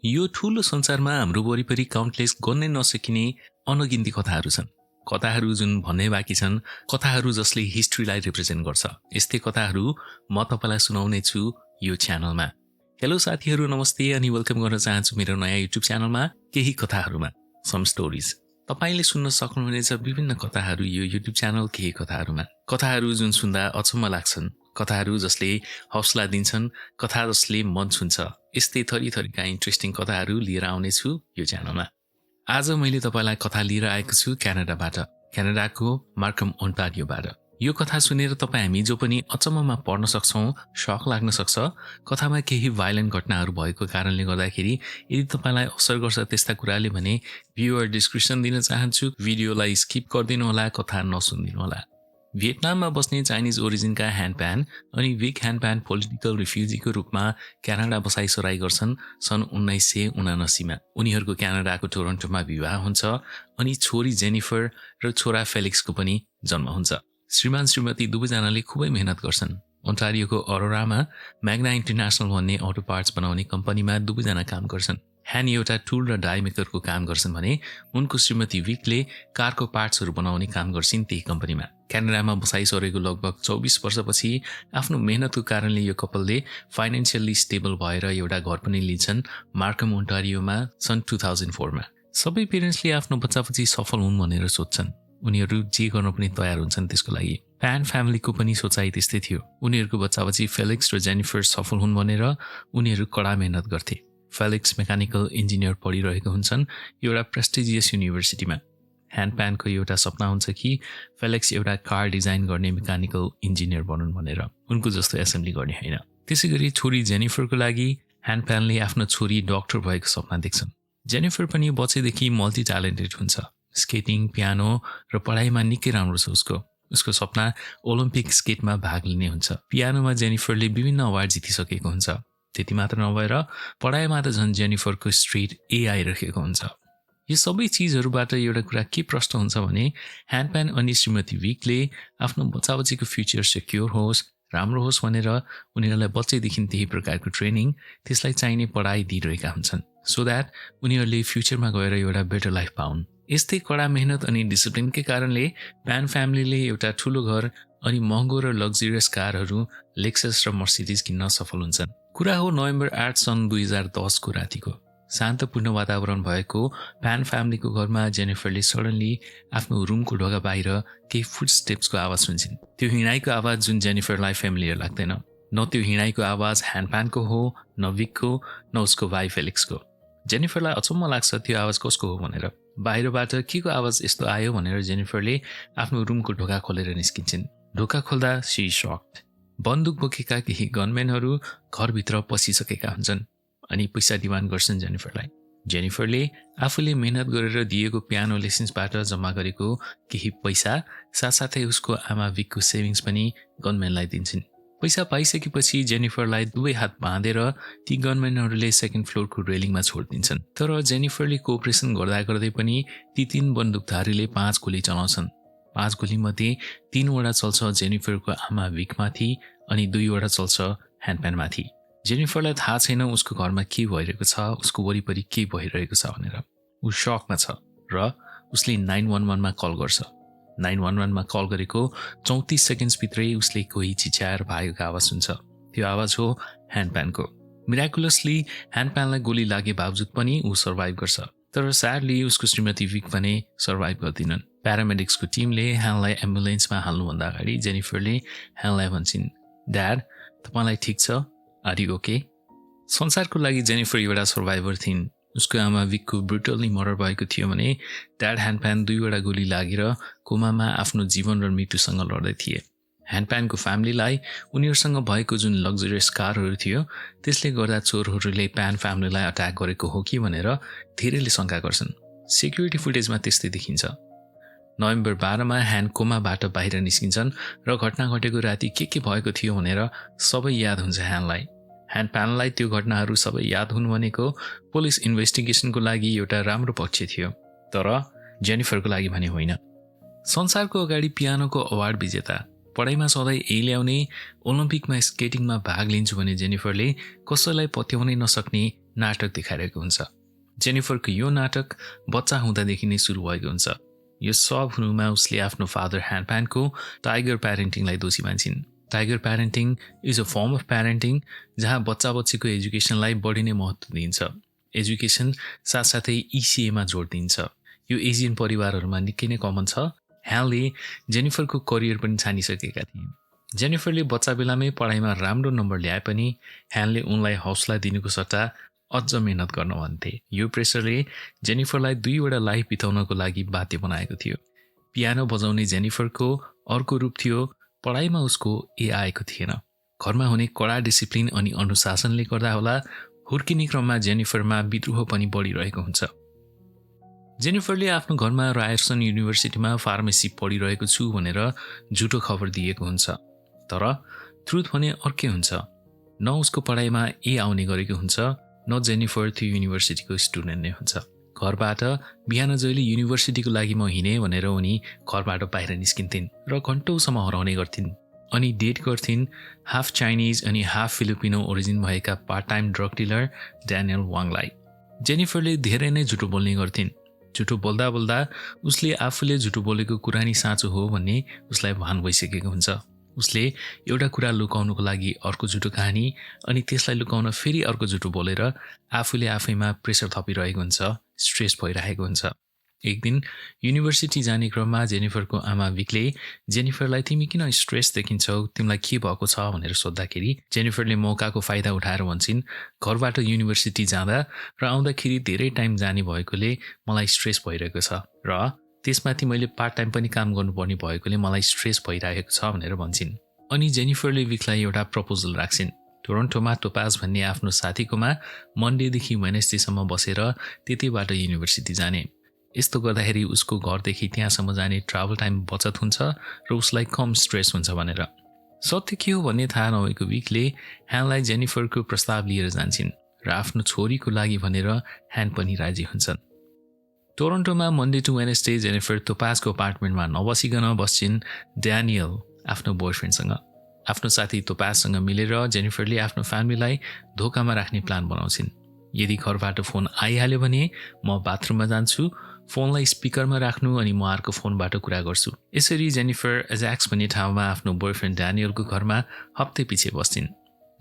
यो ठूलो संसारमा हाम्रो वरिपरि काउन्टलेस गन्नै नसकिने अनगिन्ती कथाहरू छन्। कथाहरू जुन भन्नै बाँकी छन्, कथाहरू जसले हिस्ट्रीलाई रिप्रेजेन्ट गर्छ। यस्तै कथाहरू म तपाईलाई सुनाउने छु यो च्यानलमा। हेलो साथीहरू, नमस्ते अनि वेलकम गर्न चाहन्छु मेरो नयाँ युट्युब च्यानलमा केही कथाहरूमा, सम स्टोरिज। तपाईले सुन्न सक्नुहुनेछ विभिन्न कथाहरू यो युट्युब च्यानल केही कथाहरूमा। कथाहरू जुन सुन्दा अचम्म लाग्छन्, कथाहरू जसले हौसला दिन्छन्, कथा जसले मन छुन्छ। यस्तै थरीका इन्ट्रेस्टिङ कथाहरू लिएर आउनेछु यो च्यानलमा। आज मैले तपाईलाई कथा लिएर आएको छु क्यानाडाबाट, क्यानाडाको मार्कम ओन्टारियोबाट। यो कथा सुनेर तपाई हामी जो पनि अचम्ममा पर्न सक्छौं, शक लाग्न सक्छ। कथामा केही भाइलेन्ट घटनाहरू भएको कारणले गर्दाखेरि यदि तपाईलाई असर गर्छ त्यस्ता कुराले भने भ्युअर डिस्क्रिप्सन दिन चाहन्छु। भिडियोलाई स्किप गरिदिनु होला, कथा नसुनिदिनु होला। भियतनाममा बस्ने चाइनिज ओरिजिनका ह्यान्डप्यान अनि विक ह्यान्डप्यान पोलिटिकल रिफ्युजीको रूपमा क्यानाडा बसाइसराई गर्छन् सन् 1979 मा। उनीहरूको क्यानाडाको टोरन्टोमा विवाह हुन्छ अनि छोरी जेनिफर र छोरा फेलिक्सको पनि जन्म हुन्छ। श्रीमान श्रीमती दुवैजनाले खुबै मेहनत गर्छन्। ओन्टारियोको अरोरामा म्याग्ना इन्टरनेसनल भन्ने अटो पार्ट्स बनाउने कम्पनीमा दुवैजना काम गर्छन्। ह्यान एउटा टुल र डाई मेकरको काम गर्छन् भने उनको श्रीमती विकले कारको पार्ट्सहरू बनाउने काम गर्छिन् त्यही कम्पनीमा। क्यानाडामा बसाइसरेको लगभग 24 वर्षपछि आफ्नो मेहनतको कारणले यो कपलले फाइनेन्सियली स्टेबल भएर एउटा घर पनि लिन्छन् मार्कम ओन्टारियोमा सन् 2004 मा। सबै पेरेन्ट्सले आफ्नो बच्चापछि सफल हुन् भनेर सोच्छन्। उनीहरू जे गर्न पनि तयार हुन्छन् त्यसको लागि। प्यान फ्यामिलीको पनि सोचाइ त्यस्तै थियो। उनीहरूको बच्चापछि फेलिक्स र जेनिफर सफल हुन् भनेर उनीहरू कडा मेहनत गर्थे। फेलिक्स मेकानिकल इन्जिनियर पढिरहेको हुन्छन् एउटा प्रेस्टिजियस युनिभर्सिटीमा। ह्यान्डप्यानको एउटा सपना हुन्छ कि फेलिक्स एउटा कार डिजाइन गर्ने मेकानिकल इन्जिनियर बनुन् भनेर, उनको जस्तो एसेम्बली गर्ने होइन। त्यसैगरी छोरी जेनिफरको लागि ह्यान्डप्यानले आफ्नो छोरी डाक्टर भएको सपना देख्छन्। जेनिफर पनि बच्चैदेखि मल्टी ट्यालेन्टेड हुन्छ। स्केटिङ, पियानो र पढाइमा निकै राम्रो छ उसको सपना ओलम्पिक स्केटमा भाग लिने हुन्छ। पियानोमा जेनिफरले विभिन्न अवार्ड जितिसकेको हुन्छ। त्यति मात्र नभएर पढाइमा त झन् जेनिफरको स्ट्रेट ए आइरहेको हुन्छ। यो सबै चिजहरूबाट एउटा कुरा के प्रश्न हुन्छ भने ह्यान्डप्यान अनि श्रीमती विकले आफ्नो बच्चाबच्चीको फ्युचर सेक्योर होस्, राम्रो होस् भनेर उनीहरूलाई बच्चैदेखि त्यही प्रकारको ट्रेनिङ, त्यसलाई चाहिने पढाइ दिइरहेका हुन्छन् सो द्याट उनीहरूले फ्युचरमा गएर एउटा बेटर लाइफ पाउन्। यस्तै कडा मेहनत अनि डिसिप्लिनकै कारणले प्यान फ्यामिलीले एउटा ठुलो घर अनि महँगो र लग्जरियस कारहरू लेक्सस र मर्सिडिज किन्न सफल हुन्छन्। कुरा हो नोभेम्बर 8 सन् 2010 को रातिको। शान्तपूर्ण वातावरण भएको प्यान फ्यामिलीको घरमा जेनिफरले सडनली आफ्नो रुमको ढोका बाहिर केही फुट स्टेप्सको आवाज सुन्छन्। त्यो हिँडाइको आवाज जुन जेनिफरलाई फ्यामिलियर लाग्दैन। न त्यो हिँडाइको आवाज ह्यान्डप्यानको हो, न विकको, न उसको भाइ फेलिक्सको। जेनिफरलाई अचम्म लाग्छ त्यो आवाज कसको हो भनेर। बाहिरबाट के को आवाज यस्तो आयो भनेर जेनिफरले आफ्नो रुमको ढोका खोलेर निस्किन्छन्। ढोका खोल्दा सी सक्ड। बन्दुक बोकेका केही गनम्यानहरू घरभित्र पसिसकेका हुन्छन् अनि पैसा डिमान्ड गर्छन् जेनिफरलाई। जेनिफरले आफूले मेहनत गरेर दिएको पियानो लेसन्सबाट जम्मा गरेको केही पैसा साथसाथै उसको आमा विकको सेभिङ्स पनि गनम्यानलाई दिन्छन्। पैसा पाइसकेपछि जेनिफरलाई दुवै हात बाँधेर ती गनम्यानहरूले सेकेन्ड फ्लोरको रेलिङमा छोडिदिन्छन्। तर जेनिफरले कोअपरेसन गर्दा गर्दै पनि ती 3 बन्दुकधारीले 5 गोली चलाउँछन्। 5 गोलीमध्ये 3 वटा चल्छ जेनिफरको आमा विकमाथि अनि 2 वटा चल्छ ह्यान्डप्यानमाथि। जेनिफरलाई थाहा छैन उसको घरमा के भइरहेको छ, उसको वरिपरि के भइरहेको छ भनेर। ऊ सकमा छ र उसले 911 मा कल गर्छ। 911 मा कल गरेको 34 सेकेन्ड्सभित्रै उसले कोही चिच्याएर भागेको आवाज सुन्छ। त्यो आवाज हो ह्यान्डप्यानको। मिराकुलसली ह्यान्डप्यानलाई गोली लागे बावजुद पनि ऊ सर्भाइभ गर्छ। तर स्याडली उसको श्रीमती विक पनि सर्भाइभ गर्दिनन्। प्यारामेडिक्सको टिमले ह्यानलाई एम्बुलेन्समा हाल्नुभन्दा अगाडि जेनिफरले ह्यानलाई भन्छन्, ड्याड तपाईँलाई ठिक छ, आर यु ओके? संसारको लागि जेनिफर एउटा सर्भाइभर थिइन्। उसको आमा विकको ब्रुटल्ली मर्डर भएको थियो भने ड्याड ह्यान्डप्यान 2 वटा गोली लागेर कोमामा आफ्नो जीवन र मृत्युसँग लड्दै थिए। ह्यान्डप्यानको फ्यामिलीलाई उनीहरूसँग भएको जुन लग्जरियस कारहरू थियो त्यसले गर्दा चोरहरूले प्यान फ्यामिलीलाई अट्याक गरेको हो कि भनेर धेरैले शङ्का गर्छन्। सेक्युरिटी फुटेजमा त्यस्तै देखिन्छ। नोभेम्बर 12 मा ह्यान कोमाबाट बाहिर निस्किन्छन् र घटना घटेको राति के भएको थियो भनेर सबै याद हुन्छ ह्यानलाई। ह्यान्डप्यानलाई त्यो घटनाहरू सबै याद हुनु भनेको पुलिस इन्भेस्टिगेसनको लागि एउटा राम्रो पक्ष थियो, तर जेनिफरको लागि भने होइन। संसारको अगाडि पियानोको अवार्ड विजेता, पढाइमा सधैँ ए ल्याउने, ओलम्पिकमा स्केटिङमा भाग लिन्छु भने जेनिफरले कसैलाई पत्याउनै नसक्ने नाटक देखाइरहेको हुन्छ। जेनिफरको यो नाटक बच्चा हुँदादेखि नै सुरु भएको हुन्छ। यो सब हुनुमा उसले आफ्नो फादर ह्यान्डप्यानको टाइगर प्यारेन्टिङलाई दोषी मान्छिन्। Tiger parenting is a form of parenting जहाँ बच्चा-बच्चीको एजुकेसनलाई बढी नै महत्त्व दिन्छ। एजुकेसन साथसाथै ECAमा जोड दिन्छ। यो एजियन परिवारहरूमा निकै नै कमन छ। ह्यालले जेनिफरको करियर पनि छानिसकेका थिए। जेनिफरले बच्चा बेलामै पढाइमा राम्रो नम्बर ल्याए पनि ह्यालले उनलाई हौसला दिनुको सट्टा अझ मेहनत गर्न भन्थे। यो प्रेसरले जेनिफरलाई 2 वटा लाइफ बिताउनको लागि बाध्य बनाएको थियो। पियानो बजाउने जेनिफरको अर्को रूप थियो पढाइमा उसको ए आएको थिएन। घरमा हुने कडा डिसिप्लिन अनि अनुशासनले गर्दा होला हुर्किने क्रममा जेनिफरमा विद्रोह पनि बढिरहेको हुन्छ। जेनिफरले आफ्नो घरमा रायर्सन युनिभर्सिटीमा फार्मेसी पढिरहेको छु भनेर झुटो खबर दिएको हुन्छ। तर ट्रुथ भने अर्कै हुन्छ। न उसको पढाइमा ए आउने गरेको हुन्छ, न जेनिफर त्यो युनिभर्सिटीको स्टुडेन्ट नै हुन्छ। घरबाट बिहान जहिले युनिभर्सिटीको लागि म हिँडेँ भनेर उनी घरबाट बाहिर निस्किन्थिन् र घन्टौसम्म हराउने गर्थिन्। अनि डेट गर्थिन् हाफ चाइनिज अनि हाफ फिलिपिनो ओरिजिन भएका part time drug dealer Daniel वाङलाई। जेनिफरले धेरै नै झुटो बोल्ने गर्थिन्। झुटो बोल्दा बोल्दा उसले आफूले झुटो बोलेको कुरा नि साँचो हो भन्ने उसलाई भान भइसकेको हुन्छ। उसले एउटा कुरा लुकाउनको लागि अर्को झुटो कहानी अनि त्यसलाई लुकाउन फेरि अर्को झुटो बोलेर आफूले आफैमा प्रेसर थपिरहेको हुन्छ, स्ट्रेस भइरहेको हुन्छ। एक दिन युनिभर्सिटी जाने क्रममा जेनिफरको आमा विकले जेनिफरलाई तिमी किन स्ट्रेस देखिन्छौ, तिमीलाई के भएको छ भनेर सोद्धाखेरि जेनिफरले मौकाको फाइदा उठाएर भन्छन् घरबाट युनिभर्सिटी जाँदा र आउँदाखेरि धेरै टाइम जाने भएकोले मलाई स्ट्रेस भइरहेको छ र त्यसमाथि मैले पार्ट टाइम पनि काम गर्नुपर्ने भएकोले मलाई स्ट्रेस भइरहेको छ भनेर भन्छन्। अनि जेनिफरले विकलाई एउटा प्रपोजल राख्छिन्। टोरन्टोमा टोपाज भन्ने आफ्नो साथीकोमा मन्डेदेखि वेनेसडेसम्म बसेर त्यतिबाट युनिभर्सिटी जाने। यस्तो गर्दाखेरि उसको घरदेखि त्यहाँसम्म जाने ट्राभल टाइम बचत हुन्छ र उसलाई कम स्ट्रेस हुन्छ भनेर। सत्य के हो भन्ने थाहा नभएको विकले ह्यानलाई जेनिफरको प्रस्ताव लिएर जान्छन् र आफ्नो छोरीको लागि भनेर ह्यान पनि राजी हुन्छन्। टोरन्टोमा मन्डे टु वेनेसडे जेनिफर टोपाजको अपार्टमेन्टमा नबसिकन बस्छिन् ड्यानियल आफ्नो बोयफ्रेन्डसँग। आफ्नो साथी टोपाजसँग मिलेर जेनिफरले आफ्नो फ्यामिलीलाई धोकामा राख्ने प्लान बनाउँछिन्। यदि घरबाट फोन आइहाल्यो भने म बाथरुममा जान्छु, फोनलाई स्पिकरमा राख्नु अनि म अर्को फोनबाट कुरा गर्छु। यसरी जेनिफर एज्याक्स भन्ने ठाउँमा आफ्नो बोयफ्रेन्ड ड्यानियलको घरमा हप्ते पछि बस्छिन्।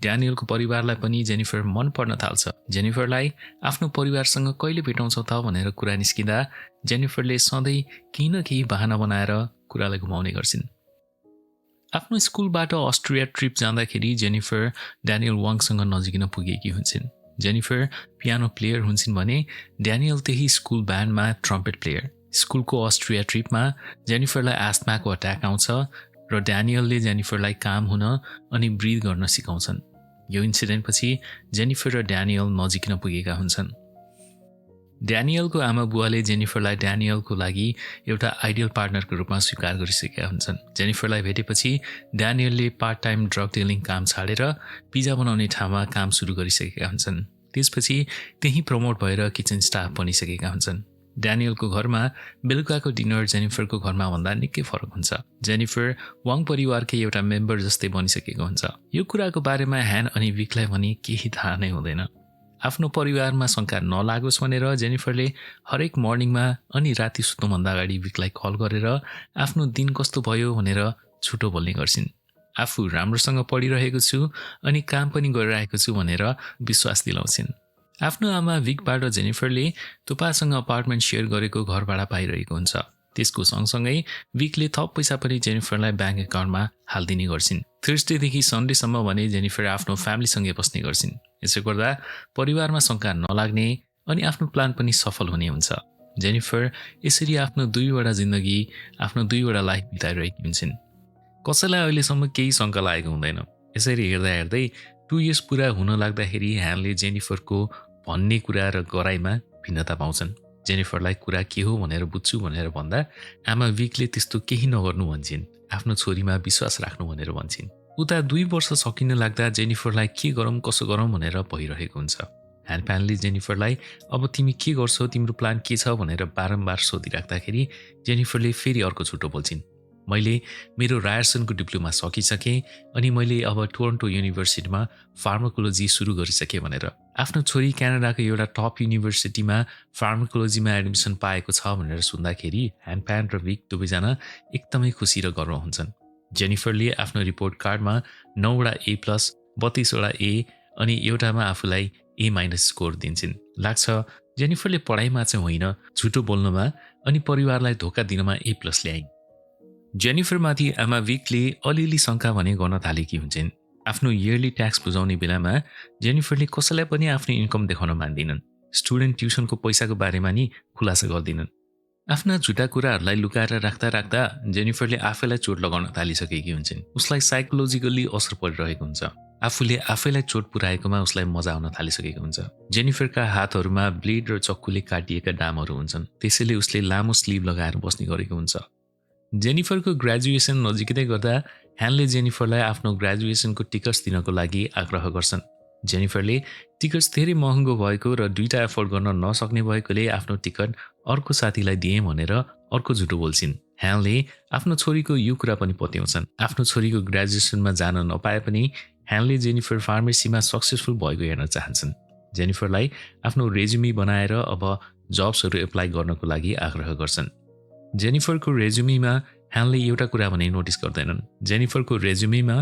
ड्यानियलको परिवारलाई पनि जेनिफर मन पर्न थाल्छ। जेनिफरलाई आफ्नो परिवारसँग कहिले भेटाउँछौ त भनेर कुरा निस्किँदा जेनिफरले सधैँ केही न केही बहाना बनाएर कुरालाई घुमाउने गर्छिन्। आफ्नो स्कुलबाट अस्ट्रिया ट्रिप जाँदाखेरि जेनिफर ड्यानियल वाङसँग नजिकिन पुगेकी हुन्छन्। जेनिफर पियानो प्लेयर हुन्छन् भने ड्यानियल त्यही स्कुल ब्यान्डमा ट्रम्पेट प्लेयर। स्कुलको अस्ट्रिया ट्रिपमा जेनिफरलाई आस्थमाको अट्याक आउँछ र ड्यानियलले जेनिफरलाई काम हुन अनि ब्रिथ गर्न सिकाउँछन्। यो इन्सिडेन्टपछि जेनिफर र ड्यानियल नजिकिन पुगेका हुन्छन्। ड्यानियलको आमा बुवाले जेनिफरलाई ड्यानियलको लागि एउटा आइडियल पार्टनरको रूपमा स्वीकार गरिसकेका हुन्छन्। जेनिफरलाई भेटेपछि ड्यानियलले पार्ट टाइम ड्रग डिलिङ काम छाडेर पिज्जा बनाउने ठाउँमा काम सुरु गरिसकेका हुन्छन्। त्यसपछि त्यही प्रमोट भएर किचन स्टाफ बनिसकेका हुन्छन्। ड्यानियलको घरमा बेलुकाको डिनर जेनिफरको घरमा भन्दा निकै फरक हुन्छ। जेनिफर वाङ परिवारकै एउटा मेम्बर जस्तै बनिसकेको हुन्छ। यो कुराको बारेमा ह्यान अनि विकलाई भने केही थाहा नै हुँदैन। आफ्नो परिवारमा शङ्का नलागोस् भनेर जेनिफरले हरेक मर्निङमा अनि राति सुत्नुभन्दा अगाडि विकलाई कल गरेर आफ्नो दिन कस्तो भयो भनेर झुटो बोल्ने गर्छिन्। आफू राम्रोसँग पढिरहेको छु अनि काम पनि गरिरहेको छु भनेर विश्वास दिलाउँछिन्। आफ्नो आमा विकबाट जेनिफरले टोपासँग अपार्टमेन्ट सेयर गरेको घर भाडा पाइरहेको हुन्छ। त्यसको सँगसँगै विकले थप पैसा पनि जेनिफरलाई ब्याङ्क एकाउन्टमा हालिदिने गर्छिन्। थर्सडेदेखि सन्डेसम्म भने जेनिफर आफ्नो फ्यामिलीसँगै बस्ने गर्छिन्। यसो गर्दा परिवारमा शङ्का नलाग्ने अनि आफ्नो प्लान पनि सफल हुने हुन्छ। जेनिफर यसरी आफ्नो 2 वटा जिन्दगी, आफ्नो 2 वटा लाइफ बिताइरहेकी हुन्छन्। कसैलाई अहिलेसम्म केही शङ्का लागेको हुँदैन। यसरी हेर्दा हेर्दै 2 इयर्स पुरा हुन लाग्दाखेरि ह्यानले जेनिफरको भन्ने कुरा र गराइमा भिन्नता पाउँछन्। जेनिफरलाई कुरा के हो भनेर बुझ्छु भनेर भन्दा आमा विकले त्यस्तो केही नगर्नु भन्छन्, आफ्नो छोरीमा विश्वास राख्नु भनेर भन्छन्। उता 2 वर्ष सकिन लाग्दा जेनिफरलाई के गरौँ कसो गरौँ भनेर भइरहेको हुन्छ। ह्यान्डप्यानले जेनिफरलाई अब तिमी के गर्छौ, तिम्रो प्लान के छ भनेर बारम्बार सोधिराख्दाखेरि जेनिफरले फेरि अर्को झुटो बोल्छिन्। मैले मेरो रायर्सनको डिप्लोमा सकिसकेँ अनि मैले अब टोरन्टो युनिभर्सिटीमा फार्माकोलोजी सुरु गरिसकेँ भनेर। आफ्नो छोरी क्यानाडाको एउटा टप युनिभर्सिटीमा फार्माकोलोजीमा एडमिसन पाएको छ भनेर सुन्दाखेरि ह्यान्डप्यान र विक दुवैजना एकदमै खुसी र गर्व हुन्छन्। जेनिफरले आफ्नो रिपोर्ट कार्डमा 9वटा A+, 32वटा A अनि एउटामा आफूलाई A- स्कोर दिन्छन्। लाग्छ जेनिफरले पढाइमा चाहिँ होइन, झुटो बोल्नमा अनि परिवारलाई धोका दिनमा A+ ल्याइन्। जेनिफरमाथि आमा विकले अलिअलि शङ्का भने गर्न थालेकी हुन्छन्। आफ्नो इयरली ट्याक्स बुझाउने बेलामा जेनिफरले कसैलाई पनि आफ्नो इन्कम देखाउन मान्दिनन्। स्टुडेन्ट ट्युसनको पैसाको बारेमा नि खुलासा गर्दिनन्। आफ्ना झुटा कुराहरूलाई लुकाएर राख्दा राख्दा जेनिफरले आफैलाई चोट लगाउन थालिसकेकी हुन्छन्। उसलाई साइकोलोजिकल्ली असर परिरहेको हुन्छ। आफूले आफैलाई चोट पुर्याएकोमा उसलाई मजा आउन थालिसकेको हुन्छ। जेनिफरका हातहरूमा ब्लेड र चक्कुले काटिएका डामहरू हुन्छन्। त्यसैले उसले लामो स्लिभ लगाएर बस्ने गरेको हुन्छ। जेनिफरको ग्रेजुएसन नजिकै गर्दा ह्यानले जेनिफरलाई आफ्नो ग्रेजुएसनको टिकट्स दिनको लागि आग्रह गर्छन्। जेनिफरले टिकट्स धेरै महँगो भएको र दुईटा एफोर्ड गर्न नसक्ने भएकोले आफ्नो टिकट अर्को साथीलाई दिएँ भनेर अर्को झुटो बोल्छिन्। ह्यानले आफ्नो छोरीको यो कुरा पनि पत्याउँछन्। आफ्नो छोरीको ग्रेजुएसनमा जान नपाए पनि ह्यानले जेनिफर फार्मेसीमा सक्सेसफुल भएको हेर्न चाहन्छन्। जेनिफरलाई आफ्नो रेज्युमी बनाएर अब जब्सहरू एप्लाई गर्नको लागि आग्रह गर्छन्। जेनिफरको रेज्युमीमा ह्यानले एउटा कुरा भने नोटिस गर्दैनन्। जेनिफरको रेज्युमीमा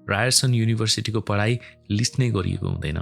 रायर्सन युनिभर्सिटीको पढाइ लिस्ट नै गरिएको हुँदैन।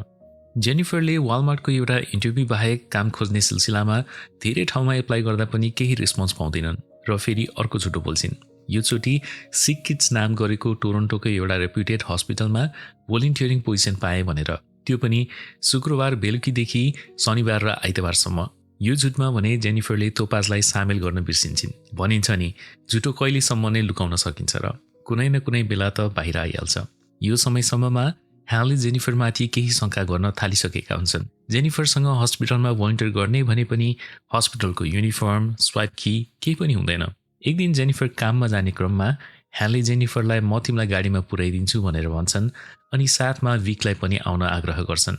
जेनिफरले वालमार्टको एउटा इन्टरभ्यू बाहेक काम खोज्ने सिलसिलामा धेरै ठाउँमा एप्लाई गर्दा पनि केही रेस्पोन्स पाउँदैनन् र फेरि अर्को झुटो बोल्छिन्। यो चोटि सिक किड्स नाम गरेको टोरन्टोको एउटा रेप्युटेड हस्पिटलमा भोलिन्टियरिङ पोजिसन पाए भनेर, त्यो पनि शुक्रबार बेलुकीदेखि शनिबार र आइतबारसम्म। यो झुटमा भने जेनिफरले तोपाजलाई सामेल गर्न बिर्सिन्छन्। भनिन्छ नि झुटो कहिलेसम्म नै लुकाउन सकिन्छ र कुनै न कुनै बेला त बाहिर आइहाल्छ। यो समयसम्ममा ह्यानले जेनिफरमाथि केही शङ्का गर्न थालिसकेका हुन्छन्। जेनिफरसँग हस्पिटलमा भोलिन्टियर गर्ने भने पनि हस्पिटलको युनिफर्म, स्वाइप की केही पनि हुँदैन। एक दिन जेनिफर काममा जाने क्रममा ह्यानले जेनिफरलाई म तिमीलाई गाडीमा पुर्याइदिन्छु भनेर भन्छन् अनि साथमा विकलाई पनि आउन आग्रह गर्छन्।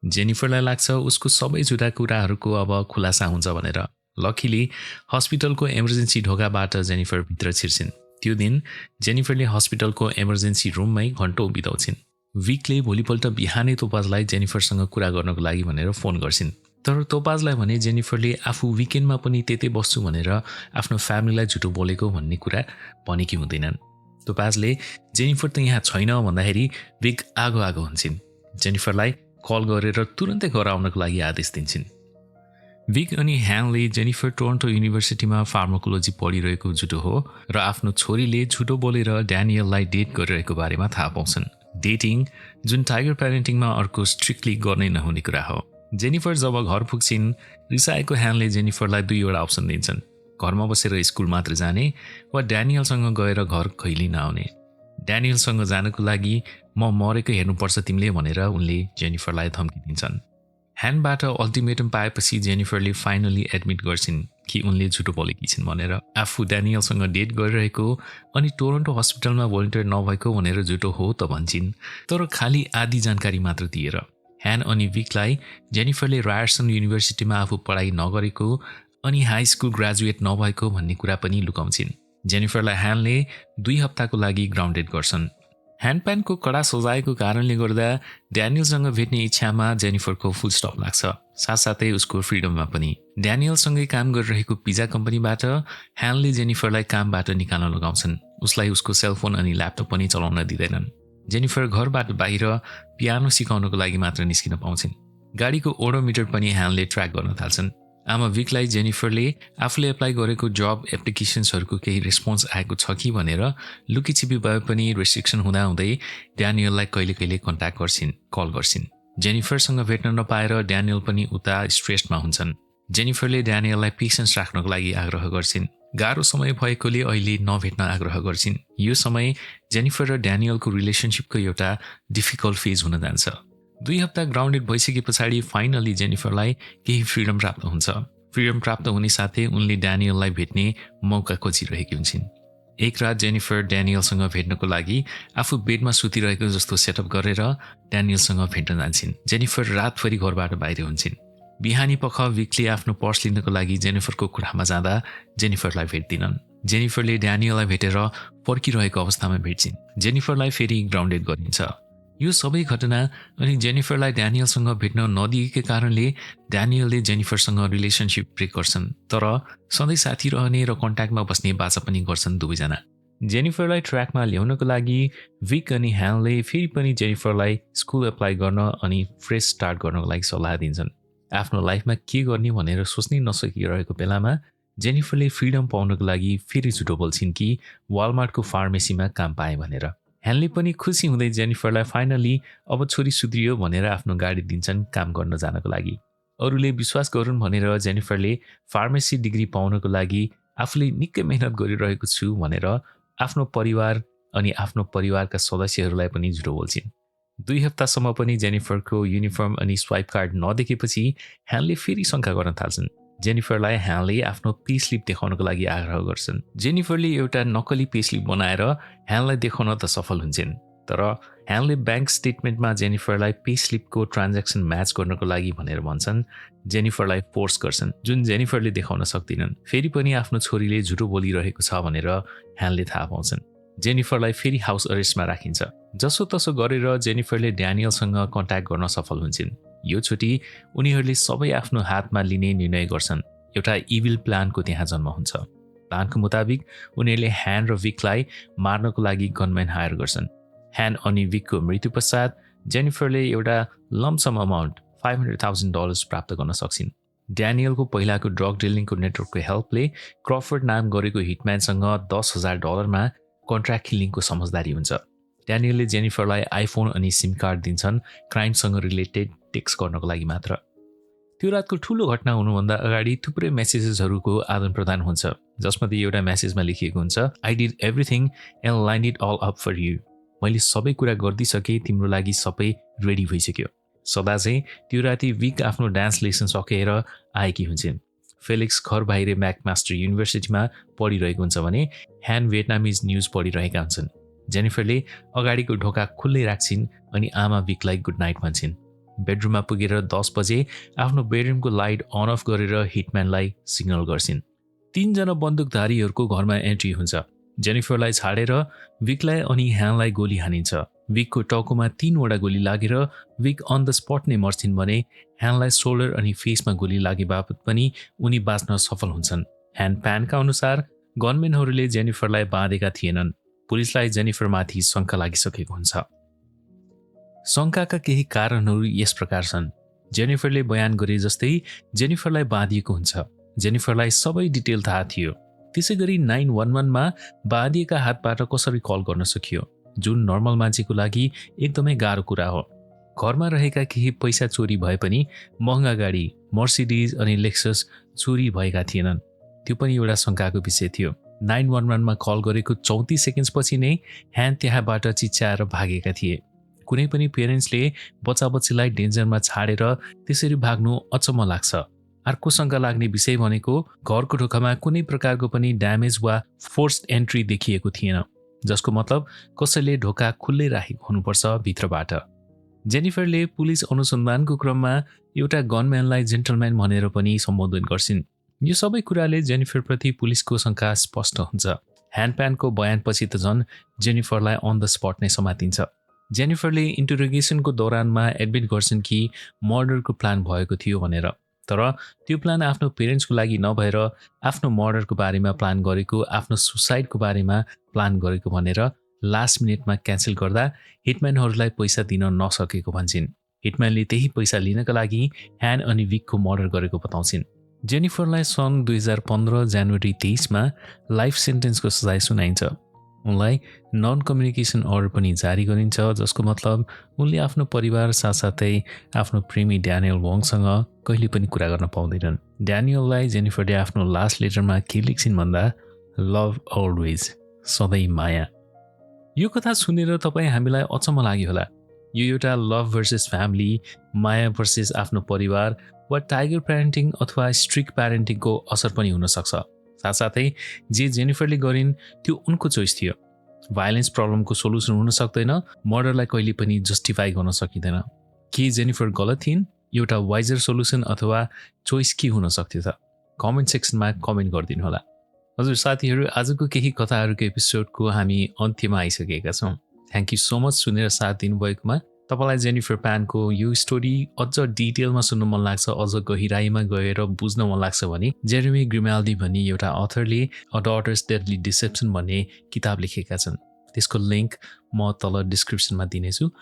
जेनिफरलाई लाग्छ उसको सबै झुटा कुराहरूको अब खुलासा हुन्छ भनेर। लकीली हस्पिटलको इमर्जेन्सी ढोकाबाट जेनिफर भित्र छिर्छिन्। त्यो दिन जेनिफरले हस्पिटलको इमर्जेन्सी रुममै घन्टौँ बिताउँछिन्। विकले भोलिपल्ट बिहानै तोपाजलाई जेनिफरसँग कुरा गर्नको लागि भनेर फोन गर्छिन्। तर तोपाजलाई भने जेनिफरले आफू विकेन्डमा पनि त्यतै बस्छु भनेर आफ्नो फ्यामिलीलाई झुटो बोलेको भन्ने कुरा भनेकी हुँदैनन्। तोपाजले जेनिफर त यहाँ छैन भन्दाखेरि विक आगो आगो हुन्छन्। जेनिफरलाई कल गरेर तुरन्तै घर आउनको लागि आदेश दिन्छन्। विक अनि ह्यानले जेनिफर टोरन्टो युनिभर्सिटीमा फार्माकोलोजी पढिरहेको झुटो हो र आफ्नो छोरीले झुटो बोलेर ड्यानियललाई डेट गरिरहेको बारेमा थाहा पाउँछन्। डेटिङ जुन टाइगर प्यारेन्टिङमा अर्को स्ट्रिक्टली गर्नै नहुने कुरा हो। जेनिफर जब घर पुग्छिन्, रिसाएको ह्यानले जेनिफरलाई 2वटा अप्सन दिन्छन्। घरमा बसेर स्कुल मात्र जाने वा ड्यानियलसँग गएर घर कहिले नआउने। ड्यानियलसँग जानको लागि म मरेको हेर्नुपर्छ तिमीले भनेर उनले जेनिफरलाई धम्की दिन्छन्। ह्यानबाट अल्टिमेटम पाएपछि जेनिफरले फाइनली एडमिट गर्छिन् कि उनले झुटो बोलेकी छिन् भनेर। आफू ड्यानियलसँग डेट गरिरहेको अनि टोरन्टो हस्पिटलमा भोलिन्टियर नभएको भनेर झुटो हो त भन्छन्, तर खालि आधी जानकारी मात्र दिएर। ह्यान अनि विकलाई जेनिफरले रायर्सन युनिभर्सिटीमा आफू पढाइ नगरेको अनि हाई स्कुल ग्रेजुएट नभएको भन्ने कुरा पनि लुकाउँछिन्। जेनिफरलाई ह्यानले 2 हप्ताको लागि ग्राउन्डेड गर्छन्। ह्यान्डप्यानको कडा सजाएको कारणले गर्दा ड्यानियलसँग भेट्ने इच्छामा जेनिफरको फुल स्टप लाग्छ, साथसाथै उसको फ्रिडममा पनि। ड्यानियलसँगै काम गरिरहेको पिज्जा कम्पनीबाट ह्यानले जेनिफरलाई कामबाट निकाल्न लगाउँछन्। उसलाई उसको सेलफोन अनि ल्यापटप पनि चलाउन दिँदैनन्। जेनिफर घरबाट बाहिर पियानो सिकाउनको लागि मात्र निस्किन पाउँछिन्। गाडीको ओडोमिटर पनि ह्यानले ट्र्याक गर्न थाल्छन्। आमा विकलाई जेनिफरले आफूले एप्लाई गरेको जब एप्लिकेसन्सहरूको केही रेस्पोन्स आएको छ कि भनेर लुकीछिपी भए पनि रेस्ट्रिक्सन हुँदाहुँदै ड्यानियललाई कहिले कहिले कन्ट्याक्ट कल गर्छिन्। जेनिफरसँग भेट्न नपाएर ड्यानियल पनि उता स्ट्रेसमा हुन्छन्। जेनिफरले ड्यानियललाई पेसेन्स राख्नको लागि आग्रह गर्छिन्। गाह्रो समय भएकोले अहिले नभेट्न आग्रह गर्छिन्। यो समय जेनिफर र ड्यानियलको रिलेसनसिपको एउटा डिफिकल्ट फेज हुन जान्छ। 2 हप्ता ग्राउन्डेड भइसके पछाडि फाइनली जेनिफरलाई केही फ्रिडम प्राप्त हुन्छ। फ्रिडम प्राप्त हुने साथै उनले ड्यानियललाई भेट्ने मौका खोजिरहेकी हुन्छन्। एक रात जेनिफर ड्यानियलसँग भेट्नको लागि आफू बेडमा सुतिरहेको जस्तो सेटअप गरेर ड्यानियलसँग भेट्न जान्छन्। जेनिफर रातभरि घरबाट बाहिर हुन्छन्। बिहानी पख विकले आफ्नो पर्स लिनको लागि जेनिफरको कोठामा जाँदा जेनिफरलाई भेट्दिनन्। जेनिफरले ड्यानियललाई भेटेर पर्खिरहेको अवस्थामा भेट्छिन्। जेनिफरलाई फेरि ग्राउन्डेड गरिन्छ। यो सबै घटना अनि जेनिफरलाई ड्यानियलसँग भेट्न नदिएकै कारणले ड्यानियलले जेनिफरसँग रिलेसनसिप ब्रेक गर्छन्, तर सधैँ साथी रहने र कन्ट्याक्टमा बस्ने बाचा पनि गर्छन् दुवैजना। जेनिफरलाई ट्र्याकमा ल्याउनको लागि विक अनि ह्यानले फेरि पनि जेनिफरलाई स्कुल एप्लाई गर्न अनि फ्रेस स्टार्ट गर्नको लागि सल्लाह दिन्छन्। आफ्नो लाइफमा के गर्ने भनेर सोच्नै नसकिरहेको बेलामा जेनिफरले फ्रिडम पाउनको लागि फेरि झुटो बोल्छिन् कि वालमार्टको फार्मेसीमा काम पाए भनेर। ह्यानले पनि खुसी हुँदै जेनिफरलाई फाइनली अब छोरी सुध्रियो भनेर आफ्नो गाडी दिन्छन् काम गर्न जानको लागि। अरूले विश्वास गरून् भनेर जेनिफरले फार्मेसी डिग्री पाउनको लागि आफूले निकै मेहनत गरिरहेको छु भनेर आफ्नो परिवार अनि आफ्नो परिवारका सदस्यहरूलाई पनि झुटो बोल्छिन्। 2 हप्तासम्म पनि जेनिफरको युनिफर्म अनि स्वाइप कार्ड नदेखेपछि ह्यानले फेरि शङ्का गर्न थाल्छन्। जेनिफरलाई ह्यानले आफ्नो पे स्लिप देखाउनको लागि आग्रह गर्छन्। जेनिफरले एउटा नक्कली पे स्लिप बनाएर ह्यानलाई देखाउन त सफल हुन्छन्, तर ह्यानले ब्याङ्क स्टेटमेन्टमा जेनिफरलाई पे स्लिपको ट्रान्ज्याक्सन म्याच गर्नको लागि भनेर भन्छन्। जेनिफरलाई फोर्स गर्छन्, जुन जेनिफरले देखाउन सक्दिनन्। फेरि पनि आफ्नो छोरीले झुटो बोलिरहेको छ भनेर ह्यानले थाहा पाउँछन्। जेनिफरलाई फेरि हाउस अरेस्टमा राखिन्छ। जसोतसो गरेर जेनिफरले ड्यानियलसँग कन्ट्याक्ट गर्न सफल हुन्छन्। यो चोटि उनीहरूले सबै आफ्नो हातमा लिने निर्णय गर्छन्। एउटा इभिल प्लानको त्यहाँ जन्म हुन्छ। प्लानको मुताबिक उनीहरूले ह्यान र विकलाई मार्नको लागि गनम्यान हायर गर्छन्। ह्यान अनि विकको मृत्यु पश्चात जेनिफरले एउटा लम्सम अमाउन्ट $500,000 प्राप्त गर्न सक्छिन्। ड्यानियलको पहिलाको ड्रग डिलिङको नेटवर्कको हेल्पले क्रफोर्ड नाम गरेको हिटम्यानसँग $10,000 कन्ट्र्याक्ट किलिङको समझदारी हुन्छ। ड्यानियलले जेनिफरलाई आइफोन अनि सिम कार्ड दिन्छन् क्राइमसँग रिलेटेड टेक्स्ट गर्नको लागि मात्र। त्यो रातको ठुलो घटना हुनुभन्दा अगाडि थुप्रै मेसेजेसहरूको आदान प्रदान हुन्छ, जसमध्ये एउटा मेसेजमा लेखिएको हुन्छ, I did everything and line it all up for you. मैले सबै कुरा गरिदिइसकेँ, तिम्रो लागि सबै रेडी भइसक्यो। सदा चाहिँ त्यो राति विक आफ्नो डान्स लेसन सकेर आएकी हुन्छन्। फेलिक्स घर बाहिर म्याकमास्टर युनिभर्सिटीमा पढिरहेको हुन्छ भने ह्यान भियतनामिज न्युज पढिरहेका हुन्छन्। जेनिफरले अगाडिको ढोका खुल्लै राख्छिन् अनि आमा विकलाई गुड नाइट भन्छन्। बेडरुममा पुगेर 10 बजे आफ्नो बेडरुमको लाइट अन अफ गरेर हिटम्यानलाई सिग्नल गर्छिन्। 3 जना बन्दुकधारीहरूको घरमा एन्ट्री हुन्छ। जेनिफरलाई छाडेर विकलाई अनि ह्यानलाई गोली हानिन्छ। विकको टाउकोमा 3वटा गोली लागेर विक अन द स्पट नै मर्छिन् भने ह्यानलाई सोल्डर अनि फेसमा गोली लागे बापत पनि उनी बाँच्न सफल हुन्छन्। ह्यान प्यानका अनुसार गनमेनहरूले जेनिफरलाई बाँधेका थिएनन्। पुलिसलाई जेनिफरमाथि शङ्का लागिसकेको हुन्छ। शङ्काका केही कारणहरू यस प्रकार छन्। जेनिफरले बयान गरे जस्तै जेनिफरलाई बाँधिएको हुन्छ। जेनिफरलाई सबै डिटेल थाहा थियो। त्यसैगरी 911मा बाँधिएका हातबाट कसरी कल गर्न सकियो, जुन नर्मल मान्छेको लागि एकदमै गाह्रो कुरा हो। घरमा रहेका केही पैसा चोरी भए पनि महँगा गाडी मर्सिडिज अनि लेक्सस चोरी भएका थिएनन्। त्यो पनि एउटा शङ्काको विषय थियो। 911मा कल गरेको 34 सेकेन्ड्सपछि नै ह्यान त्यहाँबाट चिच्याएर भागेका थिए। कुनै पनि पेरेन्ट्सले बच्चाबच्चीलाई डेन्जरमा छाडेर त्यसरी भाग्नु अचम्म लाग्छ। अर्को शङ्का लाग्ने विषय भनेको घरको ढोकामा कुनै प्रकारको पनि ड्यामेज वा फोर्स्ड एन्ट्री देखिएको थिएन, जसको मतलब कसैले ढोका खुल्लै राखेको हुनुपर्छ भित्रबाट। जेनिफरले पुलिस अनुसन्धानको क्रममा एउटा गनम्यानलाई जेन्टलम्यान भनेर पनि सम्बोधन गर्छिन्। यो सबै कुराले जेनिफरप्रति पुलिसको शङ्का स्पष्ट हुन्छ। ह्यान्डप्यानको बयानपछि त झन् जेनिफरलाई अन द स्पट नै समातिन्छ। जेनिफरले इन्टरोगेसनको दौरानमा एडमिट गर्छन् कि मर्डरको प्लान भएको थियो भनेर, तर त्यो प्लान आफ्नो पेरेन्ट्सको लागि नभएर आफ्नो मर्डरको बारेमा प्लान गरेको, आफ्नो सुसाइडको बारेमा प्लान गरेको भनेर लास्ट मिनेटमा क्यान्सल गर्दा हिटम्यानहरूलाई पैसा दिन नसकेको भन्छन्। हिटम्यानले त्यही पैसा लिनका लागि ह्यान अनि विकको मर्डर गरेको बताउँछिन्। जेनिफरलाई सन् 2015 जनवरी 23मा लाइफ सेन्टेन्सको सजाय सुनाइन्छ। उनलाई नन कम्युनिकेसन अर्डर पनि जारी गरिन्छ, जसको मतलब उनले आफ्नो परिवार साथसाथै आफ्नो प्रेमी ड्यानियल वङसँग कहिले पनि कुरा गर्न पाउँदैनन्। ड्यानियललाई जेनिफरले आफ्नो लास्ट लेटरमा के लेख्छिन् भन्दा, लभ अलवेज, सधैँ माया। यो कथा सुनेर तपाईँ हामीलाई अचम्म लाग्यो होला। यो एउटा लभ भर्सेस फ्यामिली, माया भर्सेस आफ्नो परिवार वा टाइगर प्यारेन्टिङ अथवा स्ट्रिक्ट प्यारेन्टिङको असर पनि हुनसक्छ। साथसाथै जे जेनिफरले गरिन् त्यो उनको चोइस थियो। भाइलेन्स प्रब्लमको सोल्युसन हुन सक्दैन, मर्डरलाई कहिले पनि जस्टिफाई गर्न सकिँदैन। के जेनिफर गलत थिइन्? एउटा वाइजर सोल्युसन अथवा चोइस के हुन सक्थ्यो त? कमेन्ट सेक्सनमा कमेन्ट गरिदिनु होला। हजुर साथीहरू, आजको केही कथाहरूको एपिसोडको हामी अन्त्यमा आइसकेका छौँ। थ्याङ्क यू सो मच सुनेर साथ दिनुभएकोमा। तपाईँलाई जेनिफर प्यानको यो स्टोरी अझ डिटेलमा सुन्नु मन लाग्छ, अझ गहिराइमा गएर बुझ्न मन लाग्छ भने जेरेमी ग्रिमाल्डी भन्ने एउटा अथरले अ डटर्स डेडली डिसेप्सन भन्ने किताब लेखेका छन्। त्यसको लिङ्क म तल डिस्क्रिप्सनमा दिनेछु।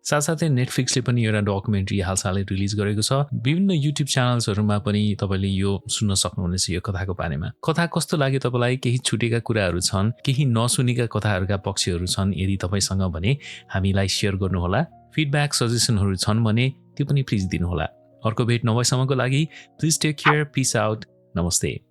साथसाथै नेटफ्लिक्सले पनि एउटा डकुमेन्ट्री हालसालै रिलिज गरेको छ। विभिन्न युट्युब च्यानल्सहरूमा पनि तपाईँले यो सुन्न सक्नुहुनेछ यो कथाको बारेमा। कथा कस्तो लाग्यो तपाईँलाई? केही छुटेका कुराहरू छन्, केही नसुनेका कथाहरूका पक्षहरू छन् यदि तपाईँसँग भने हामीलाई सेयर गर्नुहोला। फिडब्याक सजेसनहरू छन् भने त्यो पनि प्लिज दिनुहोला। अर्को भेट नभएसम्मको लागि please take care, peace out, नमस्ते।